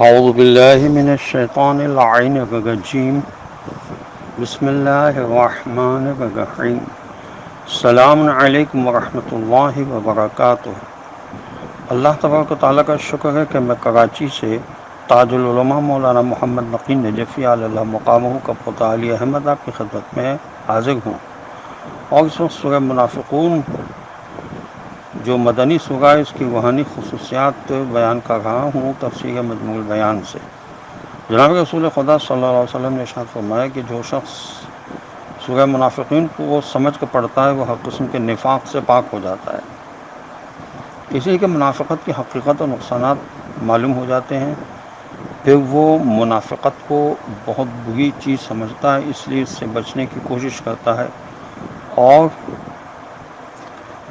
اعوذ باللہ من الشیطان اللعین الرجیم بسم اللہ الرحمن الرحیم السلام علیکم ورحمۃ اللہ وبرکاتہ۔ اللہ تبارک و تعالیٰ کا شکر ہے کہ میں کراچی سے تاج العلماء مولانا محمد نقی نجفی علی اللہ مقامہ کا پوتا علی احمد آپ کی خدمت میں حاضر ہوں، اور اس وقت سورہ منافقون جو مدنی سورہ ہے اس کی روحانی خصوصیات بیان کر رہا ہوں تفسیر مجموع البیان سے۔ جناب رسول خدا صلی اللہ علیہ وسلم نے ارشاد فرمایا کہ جو شخص سورہ منافقین کو سمجھ کر پڑھتا ہے وہ ہر قسم کے نفاق سے پاک ہو جاتا ہے، اس لیے کہ منافقت کی حقیقت اور نقصانات معلوم ہو جاتے ہیں، پھر وہ منافقت کو بہت بری چیز سمجھتا ہے، اس لیے اس سے بچنے کی کوشش کرتا ہے، اور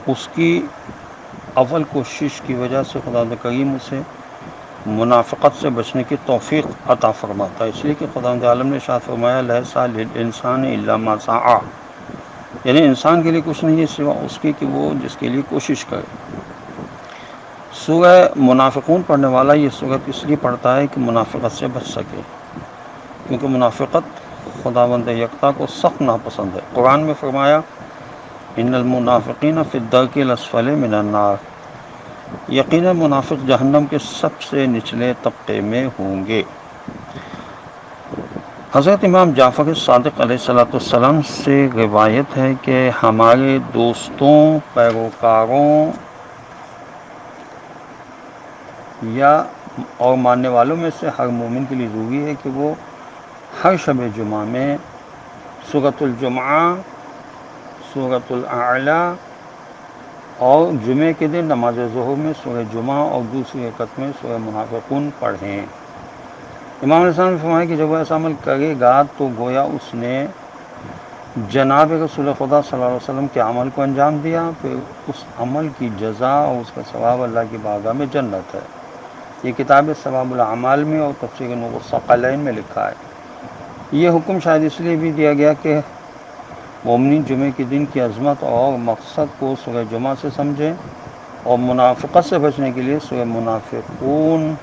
اس کی اول کوشش کی وجہ سے خدا کریم اسے منافقت سے بچنے کی توفیق عطا فرماتا ہے، اس لیے کہ خدا عالم نے ارشاد فرمایا لیس للانسان الا ما سعی، یعنی انسان کے لیے کچھ نہیں ہے سوا اس کی کہ وہ جس کے لیے کوشش کرے۔ سورہ منافقون پڑھنے والا یہ سورت اس لیے پڑھتا ہے کہ منافقت سے بچ سکے، کیونکہ منافقت خداوند یکتا کو سخت ناپسند ہے۔ قرآن میں فرمایا ان المنافقین فی الدرک الاسفل من النار، یقینا منافق جہنم کے سب سے نچلے طبقے میں ہوں گے۔ حضرت امام جعفر صادق علیہ السلام سے روایت ہے کہ ہمارے دوستوں، پیروکاروں یا اور ماننے والوں میں سے ہر مومن کے لیے ضروری ہے کہ وہ ہر شب جمعہ میں سورۃ الجمعہ، سورۃ الاعلی اور جمعے کے دن نماز ظہر میں سورہ جمعہ اور دوسری رکعت میں سورہ منافقون پڑھیں۔ امام علیہ السلام نے فرمایا کہ جب وہ ایسا عمل کرے گا تو گویا اس نے جناب رسول خدا صلی اللہ علیہ وسلم کے عمل کو انجام دیا، پھر اس عمل کی جزا اور اس کا ثواب اللہ کی بارگاہ میں جنت ہے۔ یہ کتاب ثواب الاعمال میں اور تفسیر نور الثقلین میں لکھا ہے۔ یہ حکم شاید اس لیے بھی دیا گیا کہ مومنین جمعے کے دن کی عظمت اور مقصد کو سورہ جمعہ سے سمجھیں اور منافقت سے بچنے کے لیے سورہ منافقون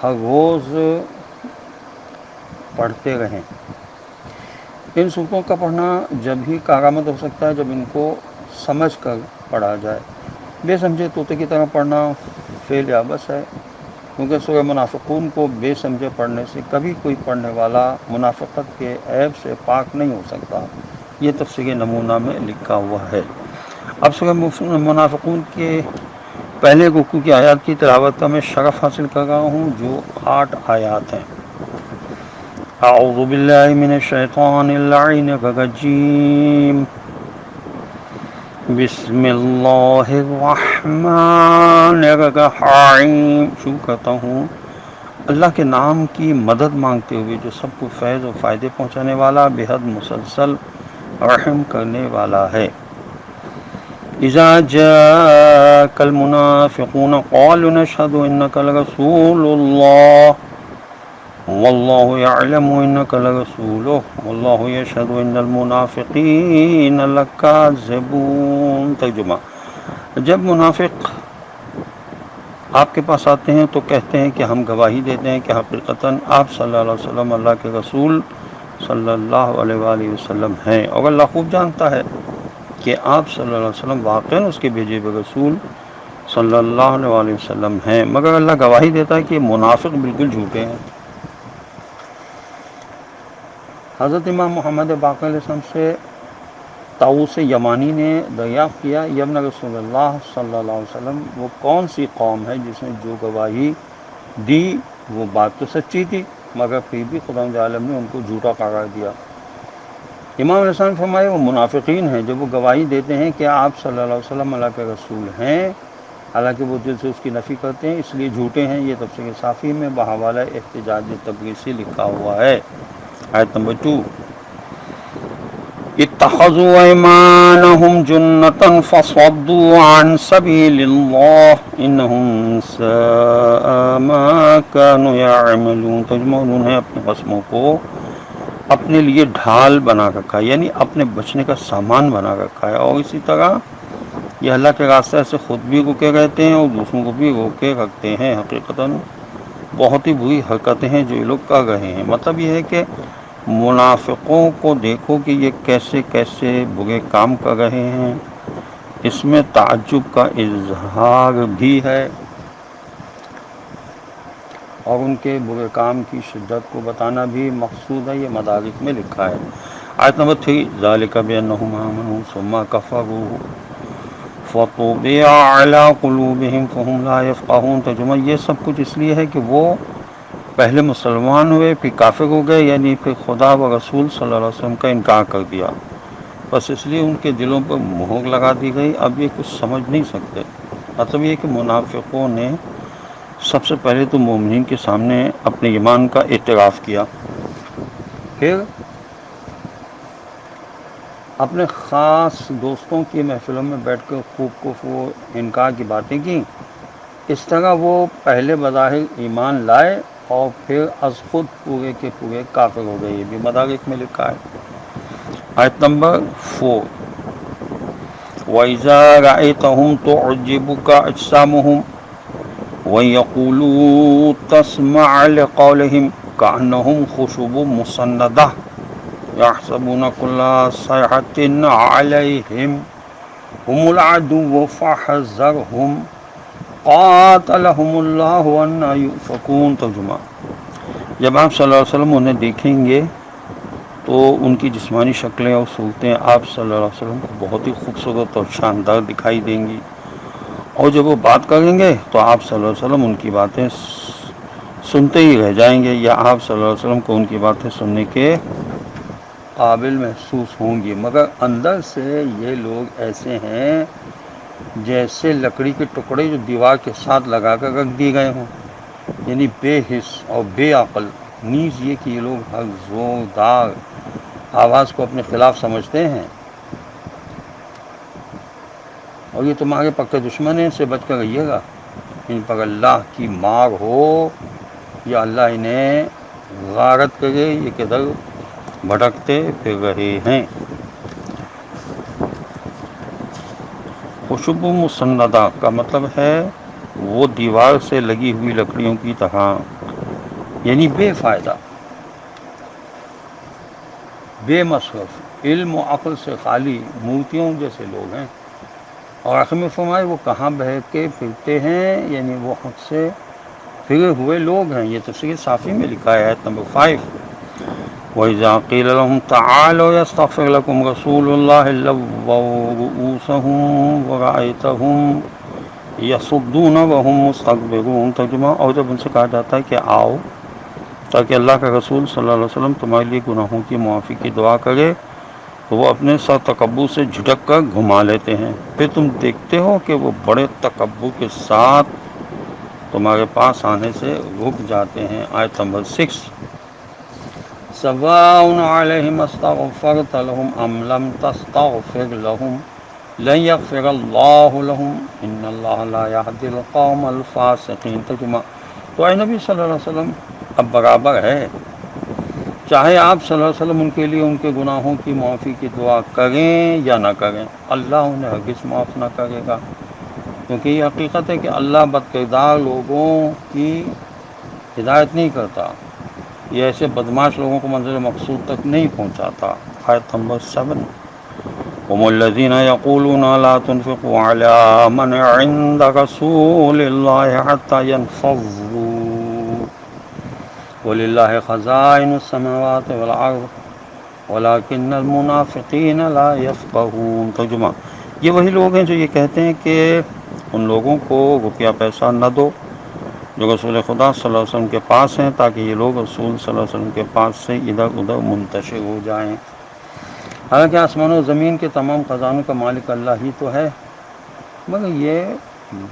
ہر روز پڑھتے رہیں۔ ان سورتوں کا پڑھنا جب ہی کارآمد ہو سکتا ہے جب ان کو سمجھ کر پڑھا جائے، بے سمجھے طوطے کی طرح پڑھنا فعل یا بس ہے، کیونکہ سورہ منافقون کو بے سمجھے پڑھنے سے کبھی کوئی پڑھنے والا منافقت کے عیب سے پاک نہیں ہو سکتا، یہ تفسیر نمونہ میں لکھا ہوا ہے۔ اب سورہ منافقون کے پہلے رکوع کی آیات کی تلاوت کا میں شرف حاصل کر رہا ہوں، جو 8 آیات ہیں۔ اعوذ باللہ من الشیطان اللعین الرجیم، بسم اللہ الرحمن الرحیم، شروع کرتا ہوں اللہ کے نام کی مدد مانگتے ہوئے جو سب کو فیض و فائدے پہنچانے والا، بے حد مسلسل رحم کرنے والا ہے۔ اذا جاءك المنافقون قالوا نشهد انك لرسول الله والله يعلم انك لرسوله والله يشهد ان المنافقين لكاذبون۔ ترجمہ: جب منافق آپ کے پاس آتے ہیں تو کہتے ہیں کہ ہم گواہی دیتے ہیں کہ حقیقتاً آپ صلی اللہ علیہ وسلم اللہ کے رسول صلی اللہ علیہ وآلہ وسلم ہیں، اور اللہ خوب جانتا ہے کہ آپ صلی اللہ علیہ وسلم واقعاً اس کے بھیجے ہوئے رسول صلی اللہ علیہ وآلہ وسلم ہیں، مگر اللہ گواہی دیتا ہے کہ منافق بالکل جھوٹے ہیں۔ حضرت امام محمد باقر علیہ السلام سے طاؤس یمانی نے دریافت کیا، یبن رسول اللہ صلی اللہ علیہ وسلم، وہ کون سی قوم ہے جس نے جو گواہی دی وہ بات تو سچی تھی مگر پھر بھی خدا عالم نے ان کو جھوٹا قرار دیا؟ امام علیہ السلام نے فرمایا وہ منافقین ہیں جو وہ گواہی دیتے ہیں کہ آپ صلی اللہ علیہ وسلم اللہ کے رسول ہیں، حالانکہ وہ دل سے اس کی نفی کرتے ہیں، اس لیے جھوٹے ہیں۔ یہ تفسیر صافی میں بحوالہ احتجاج تبریسی لکھا ہوا ہے۔ آیت نمبر 2، اتخذوا ایمانہم جنۃ فصدوا عن سبیل اللہ انہم ساء ما کانوا یعملون۔ ترجمہ: انہوں نے اپنی قسموں کو اپنے لیے ڈھال بنا رکھا ہے، یعنی اپنے بچنے کا سامان بنا رکھا ہے، اور اسی طرح یہ اللہ کے راستے سے خود بھی روکے رہتے ہیں اور دوسروں کو بھی روکے رکھتے ہیں۔ حقیقتاً بہت ہی بری حرکتیں ہیں جو یہ لوگ کر رہے ہیں۔ مطلب یہ ہے کہ منافقوں کو دیکھو کہ یہ کیسے کیسے برے کام کر رہے ہیں، اس میں تعجب کا اظہار بھی ہے اور ان کے برے کام کی شدت کو بتانا بھی مقصود ہے۔ یہ مدارک میں لکھا ہے۔ آیت نمبر 3، ذَلِكَ بِأَنَّهُمْ آمَنُوا ثُمَّ كَفَرُوا فَطُبِعَ عَلَىٰ قُلُوبِهِمْ فَهُمْ لَا يَفْقَهُونَ۔ ترجمہ، یہ سب کچھ اس لیے ہے کہ وہ پہلے مسلمان ہوئے، پھر کافر ہو گئے، یعنی پھر خدا و رسول صلی اللہ علیہ وسلم کا انکار کر دیا، بس اس لیے ان کے دلوں پر مہر لگا دی گئی، اب یہ کچھ سمجھ نہیں سکتے۔ مطلب یہ کہ منافقوں نے سب سے پہلے تو مومنین کے سامنے اپنے ایمان کا اعتراف کیا، پھر اپنے خاص دوستوں کی محفلوں میں بیٹھ کر خوب کفر و انکار کی باتیں کی۔ اس طرح وہ پہلے بظاہر ایمان لائے اور پھر از خود پورے کے پورے کافر ہو گئے۔ یہ بھی مدارک میں لکھا ہے۔ آیت نمبر 4، وَإِذَا رَأَيْتَهُمْ تُعْجِبُكَ أَجْسَامُهُمْ وَيَقُولُوا تَسْمَعُ لِقَوْلِهِمْ كَأَنَّهُمْ خُشُبٌ مُّسَنَّدَةٌ يَحْسَبُونَ كُلَّ صَيْحَةٍ عَلَيْهِمْ هُمُ الْعَدُوُّ فَاحْذَرْهُمْ قَاتَلَهُمُ اللَّهُ أَنَّىٰ يُؤْفَكُونَ۔ ترجمہ، جب آپ صلی اللہ علیہ وسلم انہیں دیکھیں گے تو ان کی جسمانی شکلیں اور صورتیں آپ صلی اللہ علیہ وسلم کو بہت ہی خوبصورت اور شاندار دکھائی دیں گی، اور جب وہ بات کریں گے تو آپ صلی اللہ علیہ وسلم ان کی باتیں سنتے ہی رہ جائیں گے، یا آپ صلی اللہ علیہ وسلم کو ان کی باتیں سننے کے قابل محسوس ہوں گی، مگر اندر سے یہ لوگ ایسے ہیں جیسے لکڑی کے ٹکڑے جو دیوار کے ساتھ لگا کر رکھ دیے گئے ہوں، یعنی بے حس اور بے عقل، نیز یہ کہ یہ لوگ ہر زوردار آواز کو اپنے خلاف سمجھتے ہیں، اور یہ تمہارے پکے دشمن ہیں، ان سے بچ کر رہیے گا، ان پر اللہ کی مار ہو یا اللہ انہیں غارت کرے، یہ کدھر بھٹکتے پھر رہے ہیں۔ خشب مسندہ کا مطلب ہے وہ دیوار سے لگی ہوئی لکڑیوں کی طرح، یعنی بے فائدہ، بے مصرف، علم و عقل سے خالی مورتیوں جیسے لوگ ہیں۔ اور آخر میں فرمائے وہ کہاں بہکے پھرتے ہیں، یعنی وہ حق سے پھرے ہوئے لوگ ہیں۔ یہ تفسیر صافی میں لکھا ہے، آیت نمبر 5، وَإِذَا قِيلَ لَهُمْ تَعَالَوْا يَسْتَغْفِرْ لَكُمْ رَسُولُ اللَّهِ لَوَّوْا رُءُوسَهُمْ وَرَأَيْتَهُمْ يَصُدُّونَ وَهُمْ مُسْتَكْبِرُونَ۔ ترجمہ، اور جب ان سے کہا جاتا ہے کہ آؤ تاکہ اللہ کا رسول صلی اللہ علیہ وسلم تمہارے لیے گناہوں کی معافی کی دعا کرے، تو وہ اپنے سر تکبر سے جھٹک کر گھما لیتے ہیں، پھر تم دیکھتے ہو کہ وہ بڑے تکبر کے ساتھ تمہارے پاس آنے سے رک جاتے ہیں۔ آیت نمبر 6، سواء علیہم استغفرت لہم ام لم تستغفر لہم لن یغفر اللہ لہم ان اللہ لا یہدی القوم الفاسقین۔ ترجمہ، تو اے نبی صلی اللہ علیہ وسلم، اب برابر ہے چاہے آپ صلی اللہ علیہ وسلم ان کے لیے ان کے گناہوں کی معافی کی دعا کریں یا نہ کریں، اللہ انہیں ہرگز معاف نہ کرے گا، کیونکہ یہ حقیقت ہے کہ اللہ بد کردار لوگوں کی ہدایت نہیں کرتا، یہ ایسے بدماش لوگوں کو منزل مقصود تک نہیں پہنچاتا۔ آیت نمبر 7، هم الذين يقولون لا تنفقوا على من عند رسول الله حتى ينفضوا ولله خزائن السماوات والارض ولكن المنافقين لا يفقهون۔ ترجمہ، یہ وہی لوگ ہیں جو یہ کہتے ہیں کہ ان لوگوں کو روپیہ پیسہ نہ دو جو رسول خدا صلی اللہ علیہ وسلم کے پاس ہیں، تاکہ یہ لوگ رسول صلی اللہ علیہ وسلم کے پاس سے ادھر ادھر منتشر ہو جائیں۔ حالانکہ آسمان و زمین کے تمام خزانوں کا مالک اللہ ہی تو ہے، مگر یہ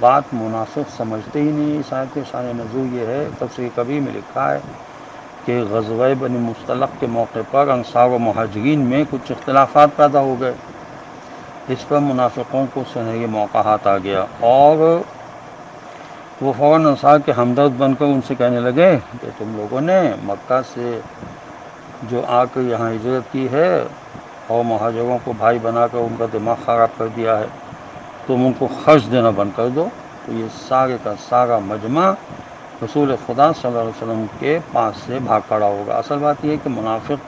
بات منافق سمجھتے ہی نہیں۔ اس آیت کے شان نزول یہ ہے، تفسیر کبیر میں لکھا ہے کہ غزوہ بنی مصطلق کے موقع پر انصار و مہاجرین میں کچھ اختلافات پیدا ہو گئے، اس پر منافقوں کو سنہری موقع ہاتھ آ گیا، اور وہ فوراً انصار کے ہمدرد بن کر ان سے کہنے لگے کہ تم لوگوں نے مکہ سے جو آ کر یہاں ہجرت کی ہے اور مہاجروں کو بھائی بنا کر ان کا دماغ خراب کر دیا ہے، تم ان کو خرچ دینا بند کر دو۔ تو یہ سارے کا سارا مجمع رسول خدا صلی اللہ علیہ وسلم کے پاس سے بھاگ کھڑا ہوگا۔ اصل بات یہ ہے کہ منافق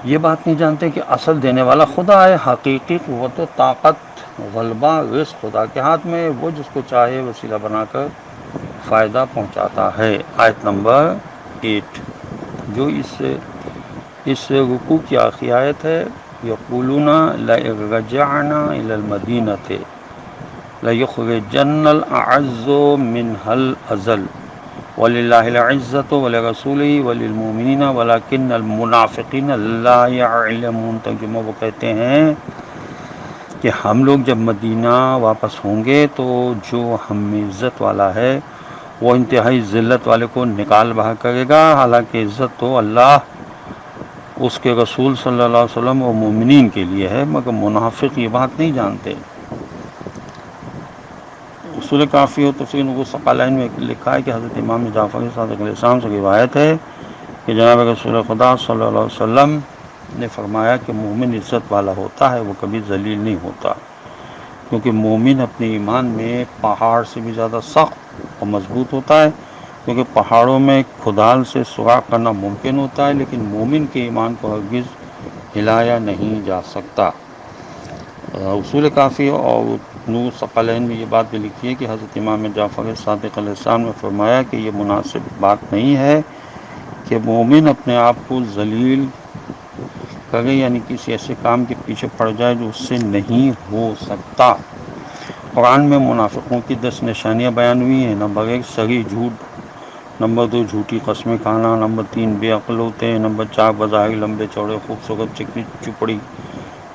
یہ بات نہیں جانتے کہ اصل دینے والا خدا ہے، حقیقی قوت و طاقت، غلبہ، رزق خدا کے ہاتھ میں، وہ جس کو چاہے وسیلہ بنا کر فائدہ پہنچاتا ہے۔ آیت نمبر 8 جو اس رکوع کی آخری آیت ہے، یقولون لئن رجعنا الی المدینۃ لَيُخْرِجَنَّ الْأَعَزُّ مِنْهَا الْأَذَلَّ وَلِلَّهِ الْعِزَّةُ وَلِرَسُولِهِ وَلِلْمُؤْمِنِينَ وَلَكِنَّ الْمُنَافِقِينَ لَا يَعْلَمُونَ۔ ترجمہ وہ کہتے ہیں کہ ہم لوگ جب مدینہ واپس ہوں گے تو جو ہم میں عزت والا ہے وہ انتہائی ذلت والے کو نکال باہر کرے گا، حالانکہ عزت تو اللہ، اس کے رسول صلی اللہ علیہ وسلم اور مومنین کے لیے ہے، مگر منافق یہ بات نہیں جانتے۔ اصول کافی و تفسیر نقول ثقلین میں لکھا ہے کہ حضرت امام جعفر صادق علیہ السلام سے روایت ہے کہ جناب رسول خدا صلی اللہ علیہ وسلم نے فرمایا کہ مومن عزت والا ہوتا ہے، وہ کبھی ذلیل نہیں ہوتا، کیونکہ مومن اپنے ایمان میں پہاڑ سے بھی زیادہ سخت اور مضبوط ہوتا ہے، کیونکہ پہاڑوں میں کھدال سے سوراخ کرنا ممکن ہوتا ہے لیکن مومن کے ایمان کو ہرگز ہلایا نہیں جا سکتا۔ اصول کافی اور نور ثقلین میں یہ بات بھی لکھی ہے کہ حضرت امام جعفر صادق علیہ السلام نے فرمایا کہ یہ مناسب بات نہیں ہے کہ مومن اپنے آپ کو ذلیل کرے، یعنی کسی ایسے کام کے پیچھے پڑ جائے جو اس سے نہیں ہو سکتا۔ قرآن میں منافقوں کی 10 نشانیاں بیان ہوئی ہیں۔ نمبر 1 صریح جھوٹ، نمبر 2 جھوٹی قسمیں کھانا، نمبر 3 بے عقل ہوتے ہیں، نمبر 4 بظاہر لمبے چوڑے خوبصورت چکنی چپڑی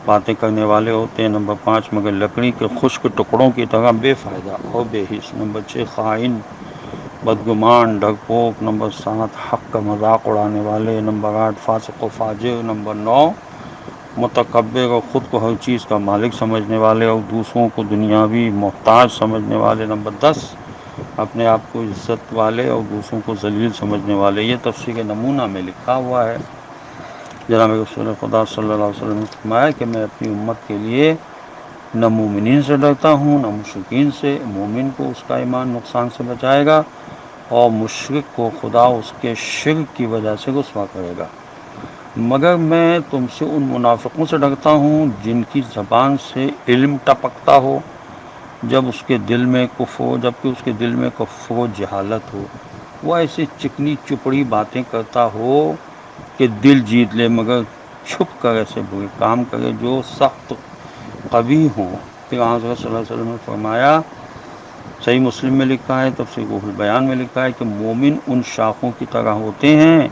باتیں کرنے والے ہوتے ہیں، نمبر 5 مگر لکڑی کے خشک ٹکڑوں کی طرح بے فائدہ اور بے حس، نمبر 6 خائن، بدگمان، ڈرپوک، نمبر 7 حق کا مذاق اڑانے والے، نمبر 8 فاسق و فاجر، نمبر 9 متکبر اور خود کو ہر چیز کا مالک سمجھنے والے اور دوسروں کو دنیاوی محتاج سمجھنے والے، نمبر 10 اپنے آپ کو عزت والے اور دوسروں کو ذلیل سمجھنے والے۔ یہ تفسیر نمونہ میں لکھا ہوا ہے۔ جناب رسول خدا صلی اللہ علیہ وسلم نے فرمایا کہ میں اپنی امت کے لیے نہ مومنین سے ڈرتا ہوں نہ مشرکین سے۔ مومن کو اس کا ایمان نقصان سے بچائے گا اور مشرک کو خدا اس کے شرک کی وجہ سے رسوا کرے گا، مگر میں تم سے ان منافقوں سے ڈرتا ہوں جن کی زبان سے علم ٹپکتا ہو جبکہ اس کے دل میں کفر و جہالت ہو۔ وہ ایسی چکنی چپڑی باتیں کرتا ہو کہ دل جیت لے، مگر چھپ کر ایسے برے کام کرے جو سخت قبیح ہوں۔ پھر حضرت صلی اللہ علیہ وسلم نے فرمایا، صحیح مسلم میں لکھا ہے، تفسیر روح البیان میں لکھا ہے کہ مومن ان شاخوں کی طرح ہوتے ہیں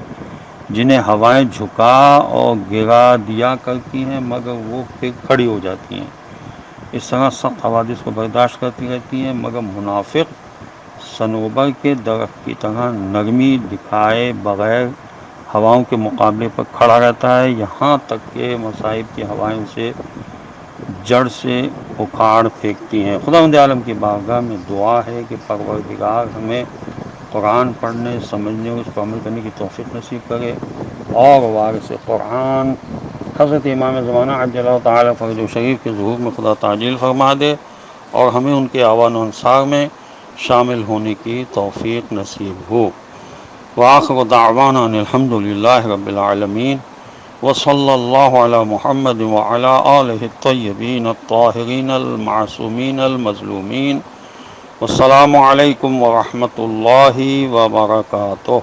جنہیں ہوائیں جھکا اور گرا دیا کرتی ہیں مگر وہ پھر کھڑی ہو جاتی ہیں، اس طرح سخت حوادث کو برداشت کرتی رہتی ہیں، مگر منافق صنوبر کے درخت کی طرح نرمی دکھائے بغیر ہواؤں کے مقابلے پر کھڑا رہتا ہے، یہاں تک کہ مصائب کی ہوائیں اسے جڑ سے اکھاڑ پھینکتی ہیں۔ خداوند عالم کی بارگاہ میں دعا ہے کہ پروردگار ہمیں قرآن پڑھنے، سمجھنے اور اس پر عمل کرنے کی توفیق نصیب کرے، اور وارث قرآن حضرت امام زمانہ عجل اللہ تعالیٰ فرجہ شریف کے ظہور میں خدا تعجیل فرما دے اور ہمیں ان کے اعوان و انصار میں شامل ہونے کی توفیق نصیب ہو۔ وآخر دعوانا ان الحمد للہ رب العالمین، وصلی اللہ علی محمد وعلی آلہ الطیبین الطاہرین المعصومین المظلومین۔ والسلام علیکم ورحمۃ اللہ وبرکاتہ۔